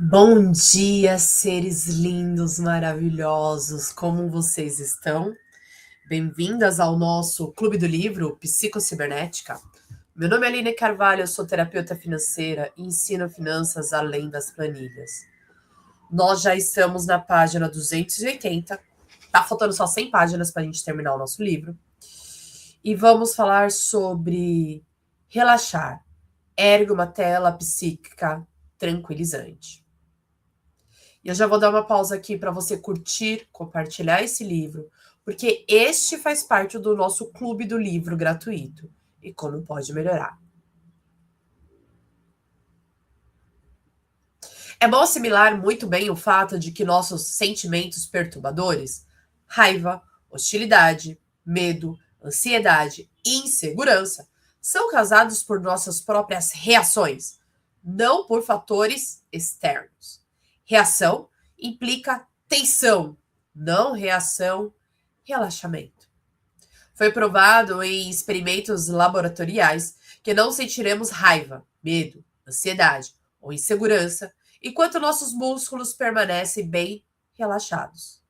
Bom dia, seres lindos, maravilhosos, como vocês estão? Bem-vindas ao nosso Clube do Livro Psicocibernética. Meu nome é Aline Carvalho, eu sou terapeuta financeira e ensino finanças além das planilhas. Nós já estamos na página 280, tá faltando só 100 páginas para a gente terminar o nosso livro. E vamos falar sobre relaxar. Ergue uma tela psíquica tranquilizante. E eu já vou dar uma pausa aqui para você curtir, compartilhar esse livro, porque este faz parte do nosso clube do livro gratuito. E como pode melhorar? É bom assimilar muito bem o fato de que nossos sentimentos perturbadores, raiva, hostilidade, medo, ansiedade e insegurança, são causados por nossas próprias reações, não por fatores externos. Reação implica tensão, não reação, relaxamento. Foi provado em experimentos laboratoriais que não sentiremos raiva, medo, ansiedade ou insegurança enquanto nossos músculos permanecem bem relaxados.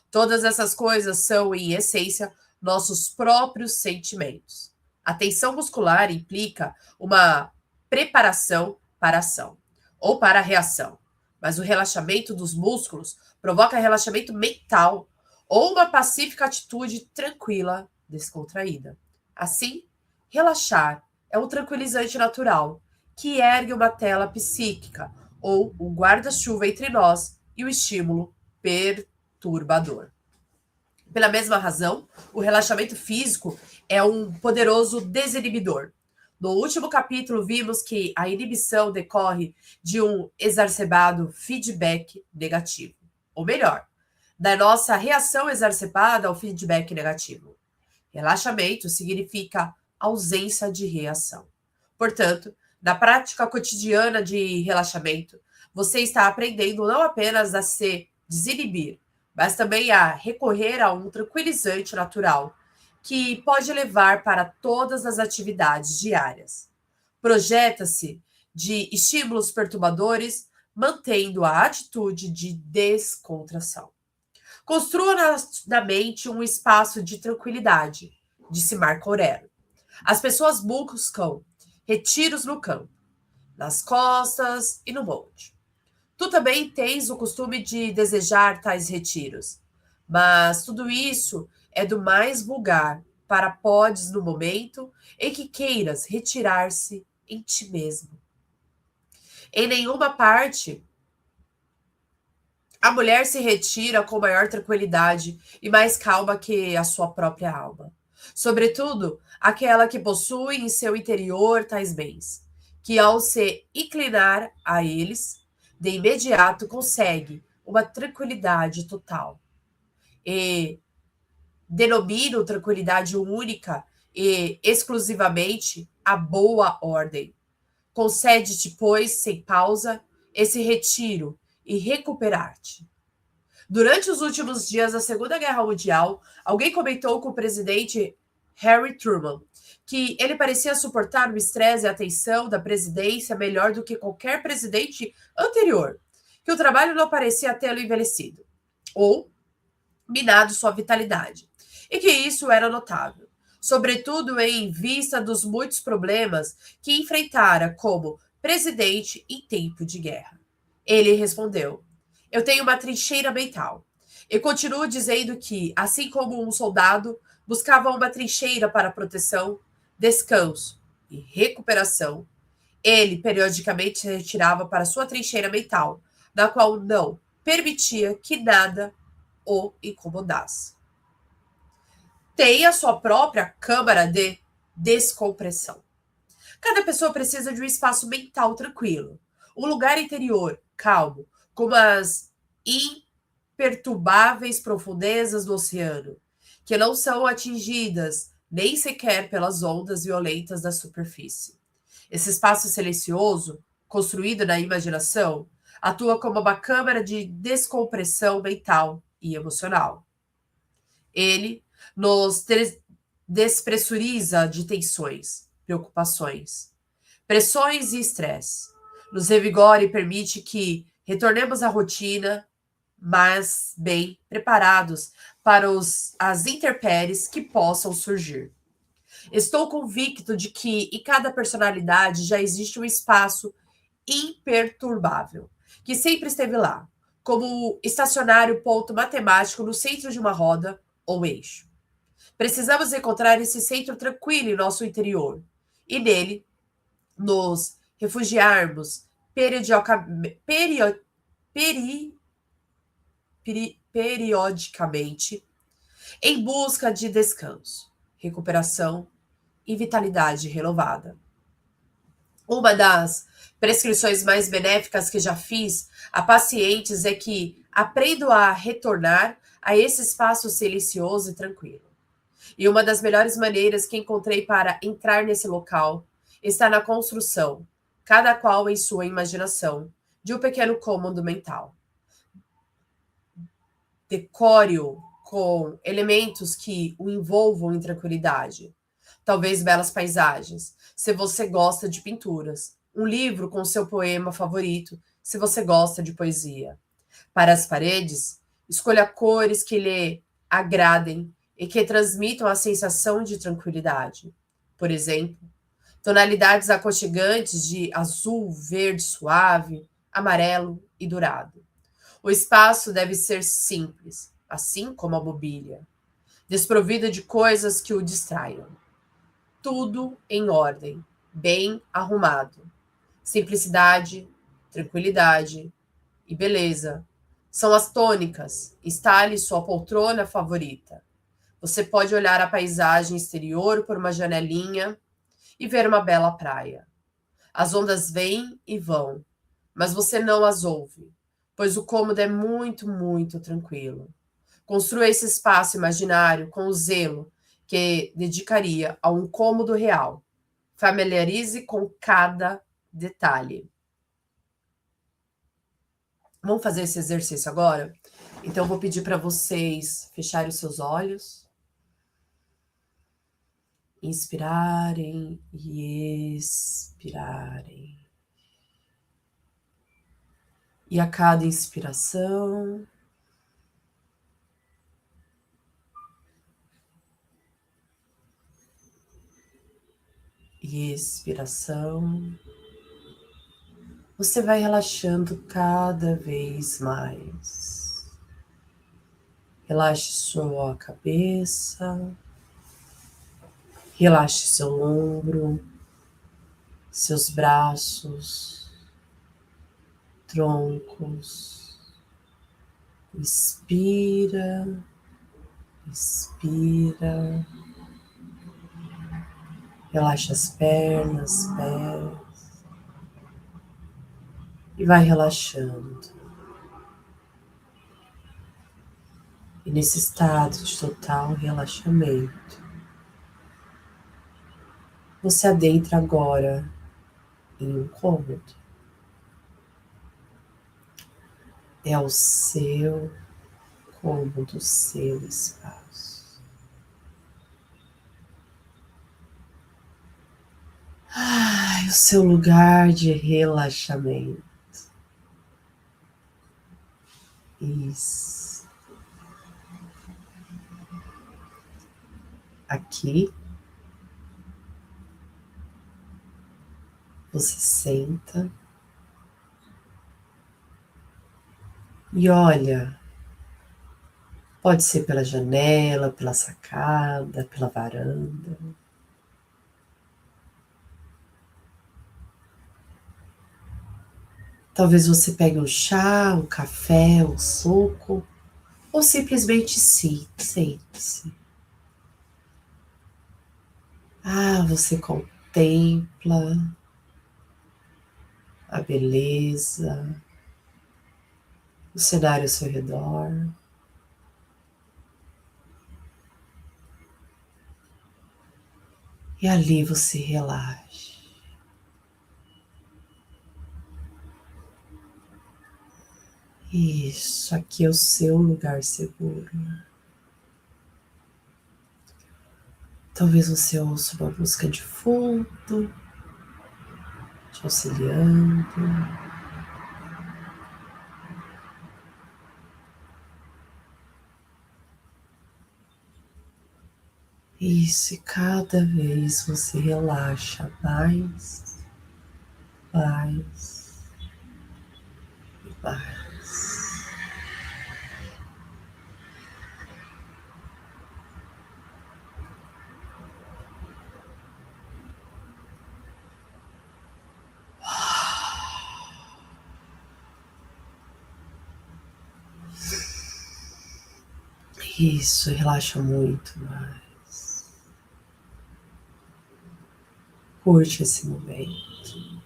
Todas essas coisas são, em essência, nossos próprios sentimentos. A tensão muscular implica uma preparação para a ação ou para a reação, mas o relaxamento dos músculos provoca relaxamento mental ou uma pacífica atitude tranquila, descontraída. Assim, relaxar é um tranquilizante natural que ergue uma tela psíquica ou um guarda-chuva entre nós e o estímulo perturbador. Pela mesma razão, o relaxamento físico é um poderoso desinibidor. No último capítulo, vimos que a inibição decorre de um exacerbado feedback negativo. Ou melhor, da nossa reação exacerbada ao feedback negativo. Relaxamento significa ausência de reação. Portanto, na prática cotidiana de relaxamento, você está aprendendo não apenas a se desinibir, mas também a recorrer a um tranquilizante natural que pode levar para todas as atividades diárias. Projeta-se de estímulos perturbadores, mantendo a atitude de descontração. Construa na mente um espaço de tranquilidade, disse Marco Aurélio. As pessoas buscam retiros no campo, nas costas e no monte. Tu também tens o costume de desejar tais retiros, mas tudo isso é do mais vulgar para podes no momento em que queiras retirar-se em ti mesmo. Em nenhuma parte a mulher se retira com maior tranquilidade e mais calma que a sua própria alma. Sobretudo, aquela que possui em seu interior tais bens, que ao se inclinar a eles, de imediato consegue uma tranquilidade total. E denomino tranquilidade única e exclusivamente a boa ordem. Concede-te, pois, sem pausa, esse retiro e recuperar-te. Durante os últimos dias da Segunda Guerra Mundial, alguém comentou com o presidente Harry Truman que ele parecia suportar o estresse e a tensão da presidência melhor do que qualquer presidente anterior, que o trabalho não parecia tê-lo envelhecido ou minado sua vitalidade, e que isso era notável, sobretudo em vista dos muitos problemas que enfrentara como presidente em tempo de guerra. Ele respondeu: eu tenho uma trincheira mental. E continuo dizendo que, assim como um soldado buscava uma trincheira para proteção, descanso e recuperação, ele periodicamente se retirava para sua trincheira mental, na qual não permitia que nada o incomodasse. Tem a sua própria câmara de descompressão. Cada pessoa precisa de um espaço mental tranquilo, um lugar interior calmo, como as imperturbáveis profundezas do oceano, que não são atingidas nem sequer pelas ondas violentas da superfície. Esse espaço silencioso, construído na imaginação, atua como uma câmara de descompressão mental e emocional. Ele nos despressuriza de tensões, preocupações, pressões e estresse. Nos revigora e permite que Retornemos à rotina, mas bem preparados para as intempéries que possam surgir. Estou convicto de que em cada personalidade já existe um espaço imperturbável, que sempre esteve lá, como estacionário ponto matemático no centro de uma roda ou eixo. Precisamos encontrar esse centro tranquilo em nosso interior e nele nos refugiarmos peri- periodicamente em busca de descanso, recuperação e vitalidade renovada. Uma das prescrições mais benéficas que já fiz a pacientes é que aprendo a retornar a esse espaço silencioso e tranquilo. E uma das melhores maneiras que encontrei para entrar nesse local está na construção, cada qual em sua imaginação, de um pequeno cômodo mental. Decore-o com elementos que o envolvam em tranquilidade. Talvez belas paisagens, se você gosta de pinturas. Um livro com seu poema favorito, se você gosta de poesia. Para as paredes, escolha cores que lhe agradem e que transmitam a sensação de tranquilidade. Por exemplo, tonalidades aconchegantes de azul, verde suave, amarelo e dourado. O espaço deve ser simples, assim como a mobília, desprovida de coisas que o distraiam. Tudo em ordem, bem arrumado. Simplicidade, tranquilidade e beleza são as tônicas. Instale sua poltrona favorita. Você pode olhar a paisagem exterior por uma janelinha e ver uma bela praia. As ondas vêm e vão, mas você não as ouve, pois o cômodo é muito, muito tranquilo. Construa esse espaço imaginário com o zelo que dedicaria a um cômodo real. Familiarize com cada detalhe. Vamos fazer esse exercício agora? Então, eu vou pedir para vocês fecharem os seus olhos, inspirarem e expirarem. E a cada inspiração, e expiração, você vai relaxando cada vez mais. Relaxe sua cabeça, relaxe seu ombro, seus braços, troncos. Inspira, expira. Relaxa as pernas, pés. E vai relaxando. E nesse estado de total relaxamento, você adentra agora em um cômodo. É o seu cômodo, o seu espaço. Ai, o seu lugar de relaxamento. Isso. Aqui você senta e olha. Pode ser pela janela, pela sacada, pela varanda. Talvez você pegue um chá, um café, um suco, ou simplesmente sente-se. Você contempla a beleza, o cenário ao seu redor. E ali você relaxa. Isso, aqui é o seu lugar seguro. Talvez você ouça uma música de fundo, te auxiliando. Isso, e cada vez você relaxa mais, mais e mais. Isso, relaxa muito mais. Curte esse momento.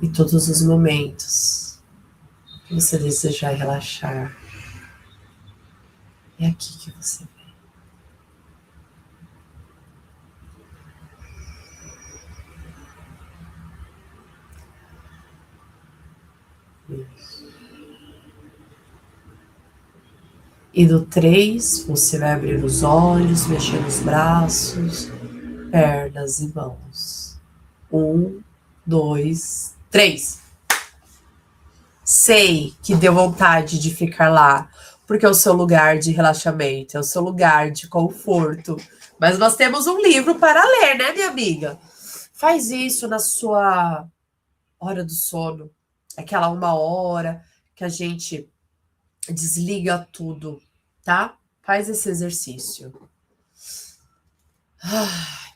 E todos os momentos que você desejar relaxar, é aqui que você vem. E do 3, você vai abrir os olhos, mexer os braços, pernas e mãos. 1, 2, 3. Sei que deu vontade de ficar lá, porque é o seu lugar de relaxamento, é o seu lugar de conforto. Mas nós temos um livro para ler, né, minha amiga? Faz isso na sua hora do sono, aquela 1 hora que a gente desliga tudo, tá? Faz esse exercício.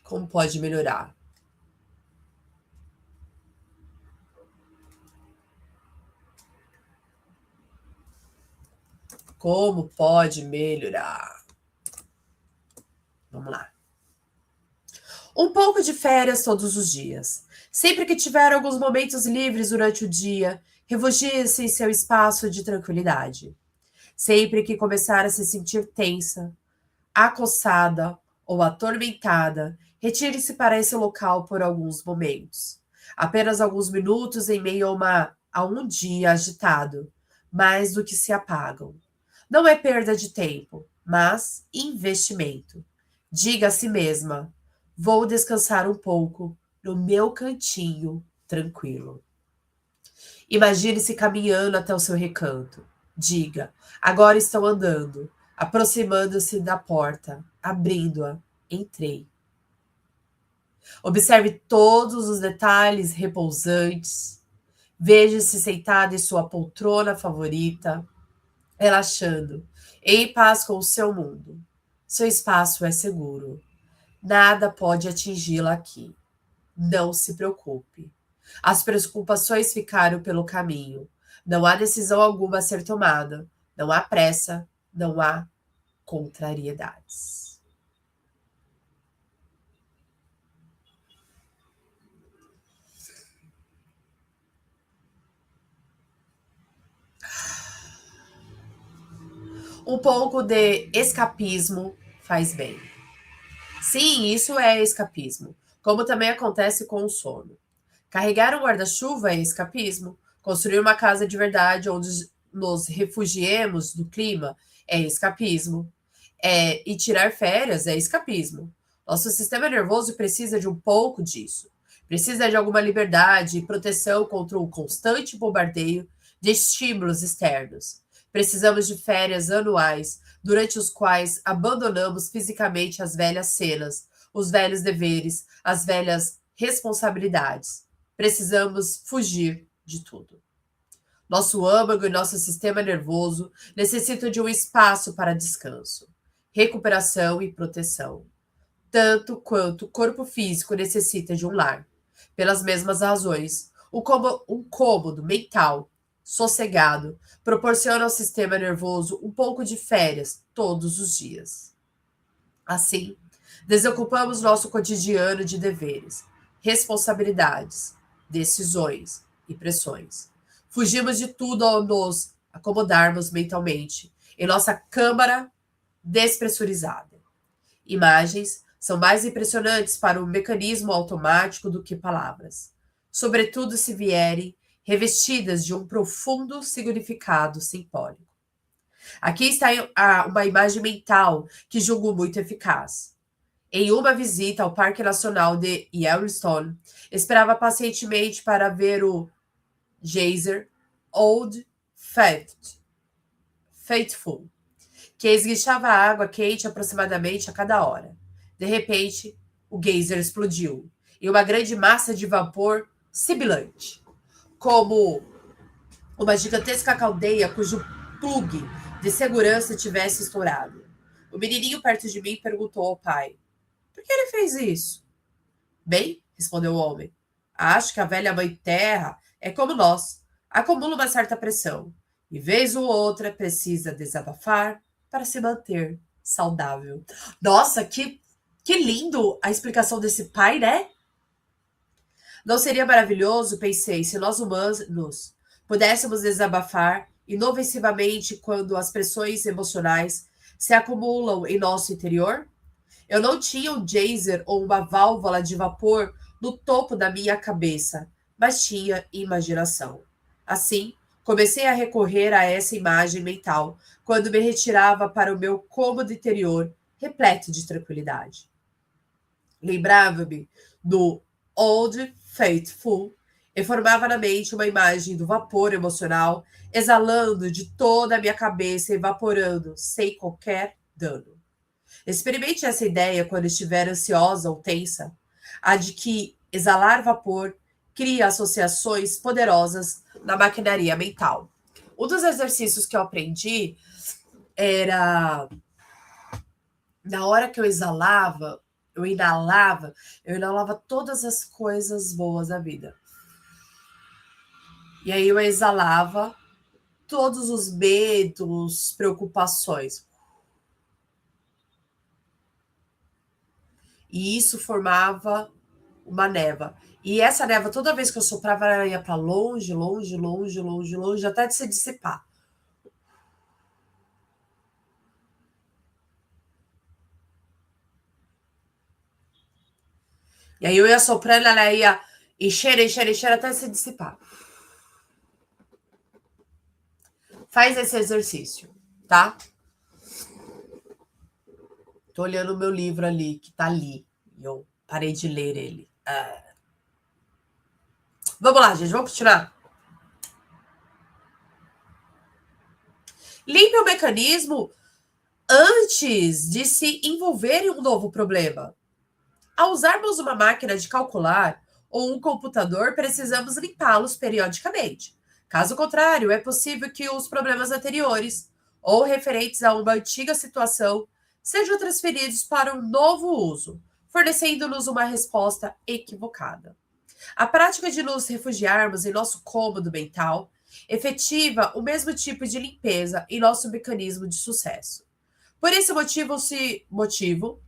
Como pode melhorar? Como pode melhorar? Vamos lá. Um pouco de férias todos os dias. Sempre que tiver alguns momentos livres durante o dia, refugie-se em seu espaço de tranquilidade. Sempre que começar a se sentir tensa, acossada ou atormentada, retire-se para esse local por alguns momentos. Apenas alguns minutos em meio a um dia agitado, mais do que se apagam. Não é perda de tempo, mas investimento. Diga a si mesma: vou descansar um pouco no meu cantinho tranquilo. Imagine-se caminhando até o seu recanto. Diga: agora estou andando, aproximando-se da porta, abrindo-a. Entrei. Observe todos os detalhes repousantes. Veja-se sentado em sua poltrona favorita, relaxando, em paz com o seu mundo. Seu espaço é seguro. Nada pode atingi-la aqui. Não se preocupe. As preocupações ficaram pelo caminho. Não há decisão alguma a ser tomada. Não há pressa. Não há contrariedades. Um pouco de escapismo faz bem. Sim, isso é escapismo, como também acontece com o sono. Carregar um guarda-chuva é escapismo. Construir uma casa de verdade onde nos refugiemos do clima é escapismo. E tirar férias é escapismo. Nosso sistema nervoso precisa de um pouco disso. Precisa de alguma liberdade e proteção contra o constante bombardeio de estímulos externos. Precisamos de férias anuais, durante os quais abandonamos fisicamente as velhas cenas, os velhos deveres, as velhas responsabilidades. Precisamos fugir de tudo. Nosso âmago e nosso sistema nervoso necessitam de um espaço para descanso, recuperação e proteção, tanto quanto o corpo físico necessita de um lar. Pelas mesmas razões, um cômodo mental sossegado proporciona ao sistema nervoso um pouco de férias todos os dias. Assim, desocupamos nosso cotidiano de deveres, responsabilidades, decisões e pressões. Fugimos de tudo ao nos acomodarmos mentalmente em nossa câmara despressurizada. Imagens são mais impressionantes para o mecanismo automático do que palavras, sobretudo se vierem revestidas de um profundo significado simbólico. Aqui está uma imagem mental que julgo muito eficaz. Em uma visita ao Parque Nacional de Yellowstone, esperava pacientemente para ver o geyser Old Faithful, que esguichava água quente aproximadamente a cada hora. De repente, o geyser explodiu, e uma grande massa de vapor sibilante, como uma gigantesca caldeia cujo plugue de segurança tivesse estourado. O menininho perto de mim perguntou ao pai: por que ele fez isso? Bem, respondeu o homem, acho que a velha mãe terra é como nós. Acumula uma certa pressão e, vez ou outra, precisa desabafar para se manter saudável. Nossa, que lindo a explicação desse pai, né? Não seria maravilhoso, pensei, se nós humanos pudéssemos desabafar inofensivamente quando as pressões emocionais se acumulam em nosso interior? Eu não tinha um geyser ou uma válvula de vapor no topo da minha cabeça, mas tinha imaginação. Assim, comecei a recorrer a essa imagem mental quando me retirava para o meu cômodo interior, repleto de tranquilidade. Lembrava-me do Old Faithful e formava na mente uma imagem do vapor emocional exalando de toda a minha cabeça e evaporando sem qualquer dano. Experimente essa ideia quando estiver ansiosa ou tensa, a de que exalar vapor cria associações poderosas na maquinaria mental. Um dos exercícios que eu aprendi era na hora que eu inalava todas as coisas boas da vida. E aí eu exalava todos os medos, preocupações. E isso formava uma névoa. E essa névoa, toda vez que eu soprava, ela ia para longe, longe, longe, longe, longe, até de se dissipar. E aí eu ia soprando, ela ia encher, encher, encher, até se dissipar. Faz esse exercício, tá? Tô olhando o meu livro ali, que tá ali. E eu parei de ler ele. Vamos lá, gente, vamos continuar. Limpe o mecanismo antes de se envolver em um novo problema. Ao usarmos uma máquina de calcular ou um computador, precisamos limpá-los periodicamente. Caso contrário, é possível que os problemas anteriores ou referentes a uma antiga situação sejam transferidos para um novo uso, fornecendo-nos uma resposta equivocada. A prática de nos refugiarmos em nosso cômodo mental efetiva o mesmo tipo de limpeza em nosso mecanismo de sucesso. Por esse motivo,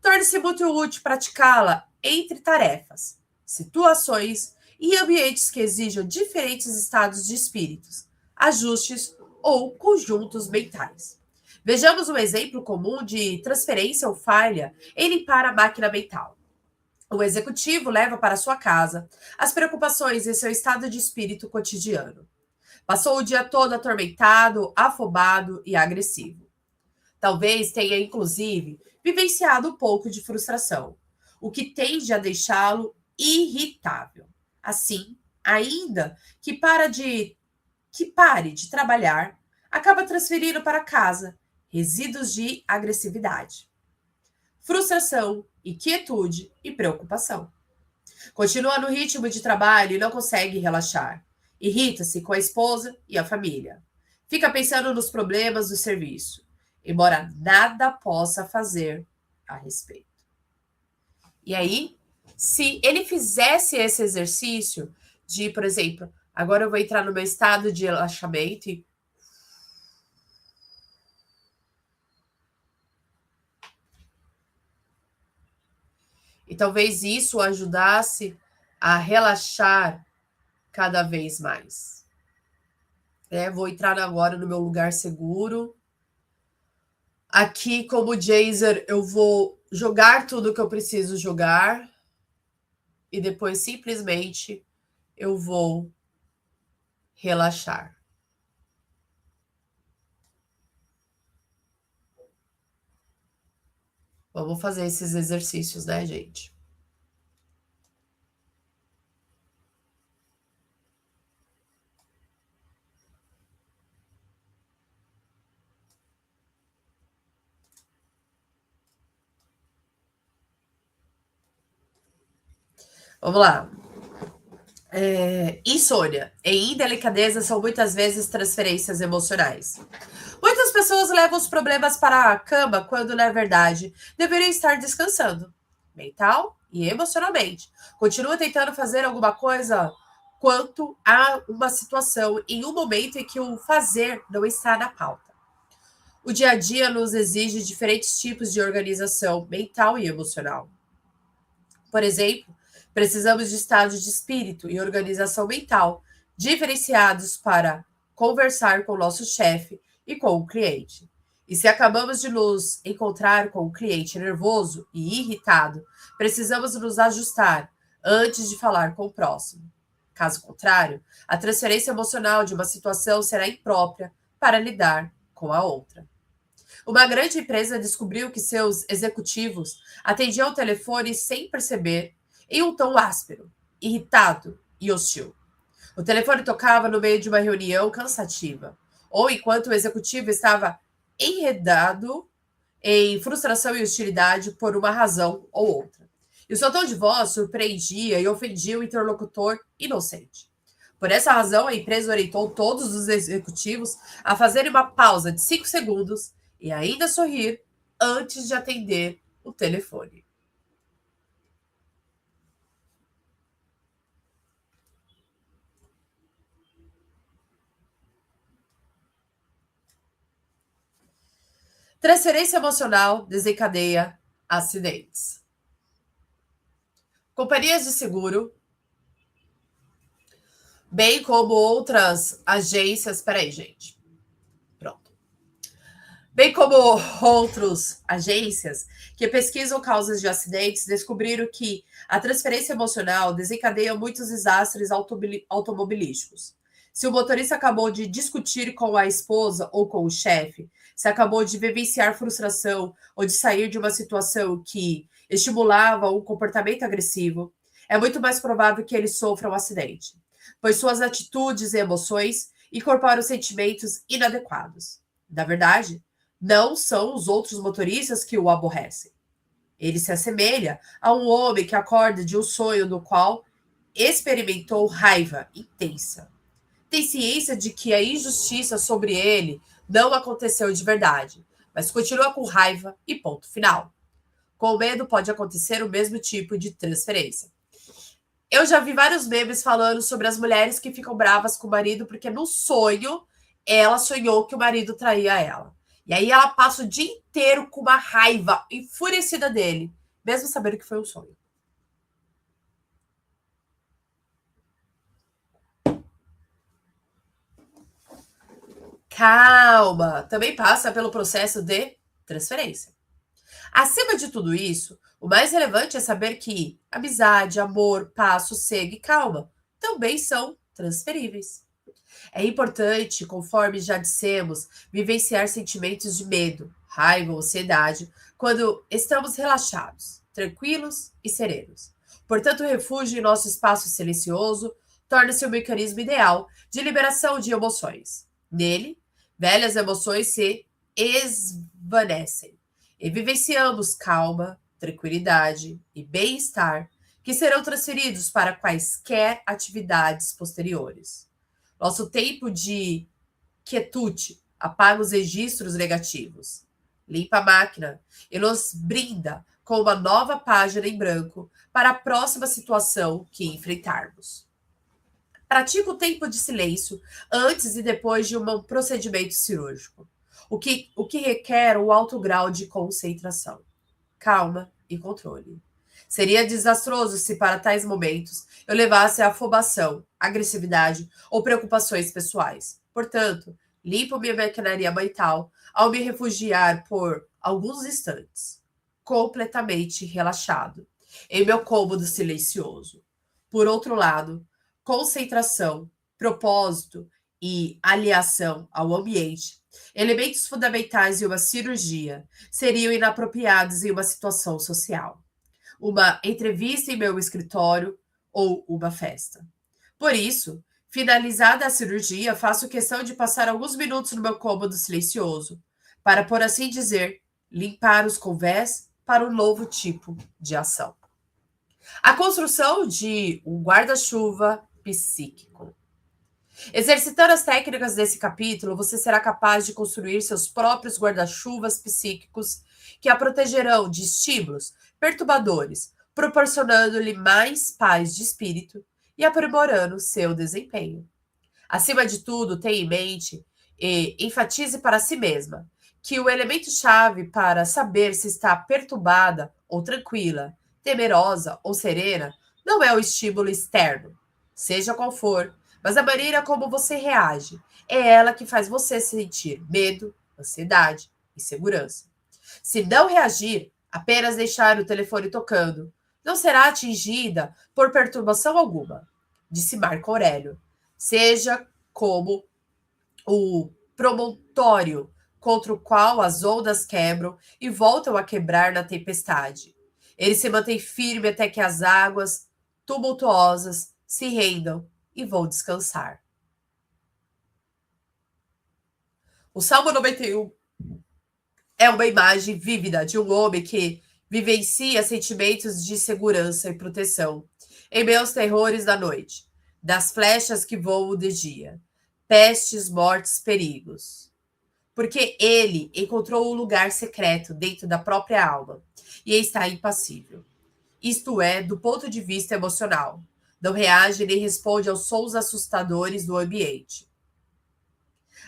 torna-se muito útil praticá-la entre tarefas, situações e ambientes que exijam diferentes estados de espíritos, ajustes ou conjuntos mentais. Vejamos um exemplo comum de transferência ou falha em limpar a máquina mental. O executivo leva para sua casa as preocupações em seu estado de espírito cotidiano. Passou o dia todo atormentado, afobado e agressivo. Talvez tenha, inclusive, vivenciado um pouco de frustração, o que tende a deixá-lo irritável. Assim, ainda que pare de trabalhar, acaba transferindo para casa resíduos de agressividade, frustração, inquietude e preocupação. Continua no ritmo de trabalho e não consegue relaxar. Irrita-se com a esposa e a família. Fica pensando nos problemas do serviço, embora nada possa fazer a respeito. E aí, se ele fizesse esse exercício de, por exemplo, agora eu vou entrar no meu estado de relaxamento e talvez isso ajudasse a relaxar cada vez mais. Vou entrar agora no meu lugar seguro. Aqui, como Jazer, eu vou jogar tudo que eu preciso jogar e depois simplesmente eu vou relaxar. Vamos fazer esses exercícios, né, gente? Vamos lá. Insônia e indelicadeza são muitas vezes transferências emocionais. Muitas pessoas levam os problemas para a cama quando, na verdade, deveriam estar descansando, mental e emocionalmente. Continua tentando fazer alguma coisa quanto a uma situação em um momento em que o fazer não está na pauta. O dia a dia nos exige diferentes tipos de organização mental e emocional. Por exemplo, precisamos de estados de espírito e organização mental diferenciados para conversar com o nosso chefe e com o cliente. E se acabamos de nos encontrar com um cliente nervoso e irritado, precisamos nos ajustar antes de falar com o próximo. Caso contrário, a transferência emocional de uma situação será imprópria para lidar com a outra. Uma grande empresa descobriu que seus executivos atendiam o telefone sem perceber, em um tom áspero, irritado e hostil. O telefone tocava no meio de uma reunião cansativa, ou enquanto o executivo estava enredado em frustração e hostilidade por uma razão ou outra. E o seu tom de voz surpreendia e ofendia o interlocutor inocente. Por essa razão, a empresa orientou todos os executivos a fazerem uma pausa de 5 segundos e ainda sorrir antes de atender o telefone. Transferência emocional desencadeia acidentes. Companhias de seguro, bem como outras agências. Peraí, gente. Pronto. Bem como outras agências que pesquisam causas de acidentes, descobriram que a transferência emocional desencadeia muitos desastres automobilísticos. Se o motorista acabou de discutir com a esposa ou com o chefe, se acabou de vivenciar frustração ou de sair de uma situação que estimulava um comportamento agressivo, é muito mais provável que ele sofra um acidente, pois suas atitudes e emoções incorporam sentimentos inadequados. Na verdade, não são os outros motoristas que o aborrecem. Ele se assemelha a um homem que acorda de um sonho no qual experimentou raiva intensa. Tem ciência de que a injustiça sobre ele não aconteceu de verdade, mas continua com raiva e ponto final. Com medo pode acontecer o mesmo tipo de transferência. Eu já vi vários memes falando sobre as mulheres que ficam bravas com o marido porque no sonho ela sonhou que o marido traía ela. E aí ela passa o dia inteiro com uma raiva enfurecida dele, mesmo sabendo que foi um sonho. Calma, também passa pelo processo de transferência. Acima de tudo isso, o mais relevante é saber que amizade, amor, paz, sossego e calma também são transferíveis. É importante, conforme já dissemos, vivenciar sentimentos de medo, raiva ou ansiedade quando estamos relaxados, tranquilos e serenos. Portanto, o refúgio em nosso espaço silencioso torna-se o mecanismo ideal de liberação de emoções. Nele, velhas emoções se esvanecem e vivenciamos calma, tranquilidade e bem-estar que serão transferidos para quaisquer atividades posteriores. Nosso tempo de quietude apaga os registros negativos, limpa a máquina e nos brinda com uma nova página em branco para a próxima situação que enfrentarmos. Pratica o tempo de silêncio antes e depois de um procedimento cirúrgico, o que requer um alto grau de concentração, calma e controle. Seria desastroso se, para tais momentos, eu levasse a afobação, agressividade ou preocupações pessoais. Portanto, limpo minha maquinaria mental ao me refugiar por alguns instantes, completamente relaxado, em meu cômodo silencioso. Por outro lado, concentração, propósito e aliação ao ambiente, elementos fundamentais em uma cirurgia, seriam inapropriados em uma situação social, uma entrevista em meu escritório ou uma festa. Por isso, finalizada a cirurgia, faço questão de passar alguns minutos no meu cômodo silencioso, para, por assim dizer, limpar os convés para um novo tipo de ação. A construção de um guarda-chuva psíquico. Exercitando as técnicas desse capítulo, você será capaz de construir seus próprios guarda-chuvas psíquicos que a protegerão de estímulos perturbadores, proporcionando-lhe mais paz de espírito e aprimorando seu desempenho. Acima de tudo, tenha em mente e enfatize para si mesma que o elemento-chave para saber se está perturbada ou tranquila, temerosa ou serena, não é o estímulo externo, seja qual for, mas a maneira como você reage. É ela que faz você sentir medo, ansiedade, insegurança. Se não reagir, apenas deixar o telefone tocando, não será atingida por perturbação alguma, disse Marco Aurélio. Seja como o promontório contra o qual as ondas quebram e voltam a quebrar na tempestade. Ele se mantém firme até que as águas tumultuosas se rendam e vão descansar. O Salmo 91 é uma imagem vívida de um homem que vivencia sentimentos de segurança e proteção em meio aos terrores da noite, das flechas que voam de dia, pestes, mortes, perigos. Porque ele encontrou um lugar secreto dentro da própria alma e está impassível. Isto é, do ponto de vista emocional. Não reage nem responde aos sons assustadores do ambiente.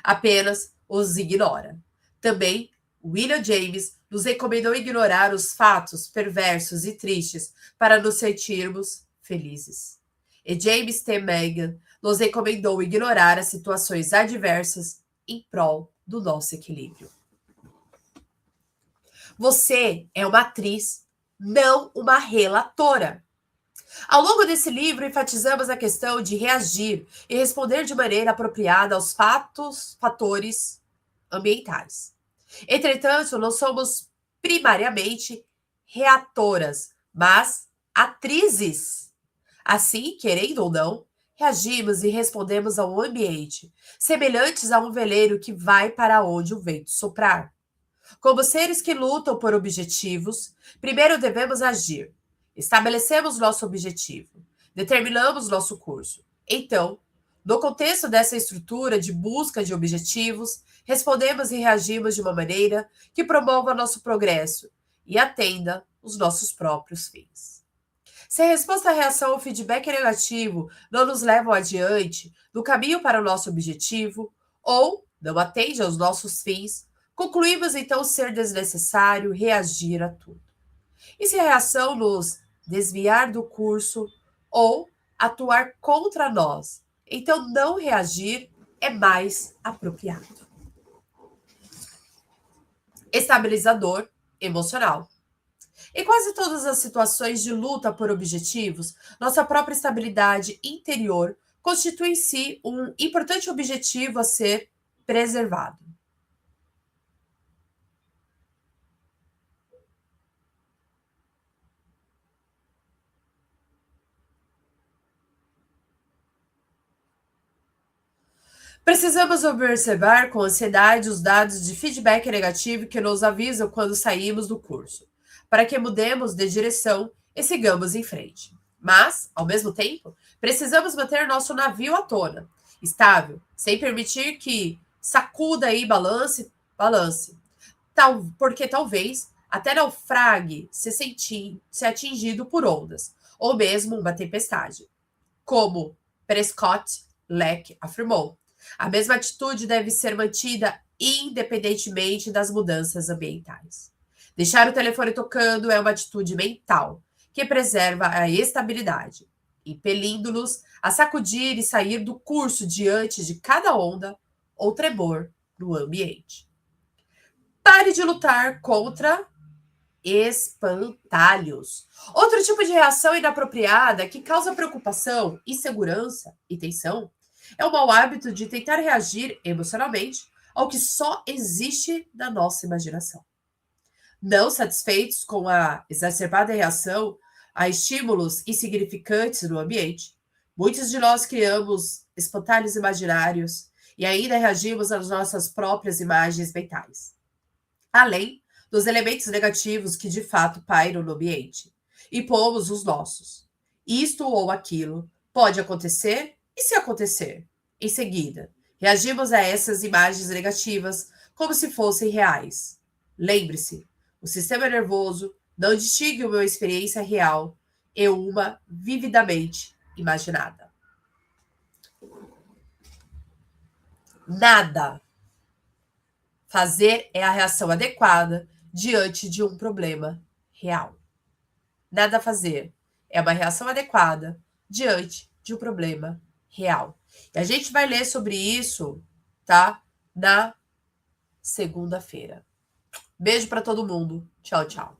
Apenas os ignora. Também, William James nos recomendou ignorar os fatos perversos e tristes para nos sentirmos felizes. E James T. Megan nos recomendou ignorar as situações adversas em prol do nosso equilíbrio. Você é uma atriz, não uma relatora. Ao longo desse livro, enfatizamos a questão de reagir e responder de maneira apropriada aos fatores ambientais. Entretanto, não somos primariamente reatoras, mas atrizes. Assim, querendo ou não, reagimos e respondemos ao ambiente, semelhantes a um veleiro que vai para onde o vento soprar. Como seres que lutam por objetivos, primeiro devemos agir. Estabelecemos nosso objetivo, determinamos nosso curso. Então, no contexto dessa estrutura de busca de objetivos, respondemos e reagimos de uma maneira que promova nosso progresso e atenda os nossos próprios fins. Se a resposta à reação ou feedback negativo não nos levam adiante no caminho para o nosso objetivo ou não atende aos nossos fins, concluímos então ser desnecessário reagir a tudo. E se a reação nos desviar do curso ou atuar contra nós, então não reagir é mais apropriado. Estabilizador emocional. Em quase todas as situações de luta por objetivos, nossa própria estabilidade interior constitui em si um importante objetivo a ser preservado. Precisamos observar com ansiedade os dados de feedback negativo que nos avisam quando saímos do curso, para que mudemos de direção e sigamos em frente. Mas, ao mesmo tempo, precisamos manter nosso navio à tona, estável, sem permitir que sacuda e balance, porque talvez até naufrague se atingido por ondas, ou mesmo uma tempestade. Como Prescott Leck afirmou, a mesma atitude deve ser mantida independentemente das mudanças ambientais. Deixar o telefone tocando é uma atitude mental que preserva a estabilidade, impelindo-nos a sacudir e sair do curso diante de cada onda ou tremor no ambiente. Pare de lutar contra espantalhos. Outro tipo de reação inapropriada que causa preocupação, insegurança e tensão é o mau hábito de tentar reagir emocionalmente ao que só existe na nossa imaginação. Não satisfeitos com a exacerbada reação a estímulos insignificantes no ambiente, muitos de nós criamos espantalhos imaginários e ainda reagimos às nossas próprias imagens mentais, além dos elementos negativos que de fato pairam no ambiente. e pomos os nossos. Isto ou aquilo pode acontecer, e se acontecer? Em seguida, reagimos a essas imagens negativas como se fossem reais. Lembre-se, o sistema nervoso não distingue uma experiência real e uma vividamente imaginada. Nada. Fazer é a reação adequada diante de um problema real. Nada a fazer é uma reação adequada diante de um problema real. E a gente vai ler sobre isso, tá? Na segunda-feira. Beijo para todo mundo. Tchau, tchau.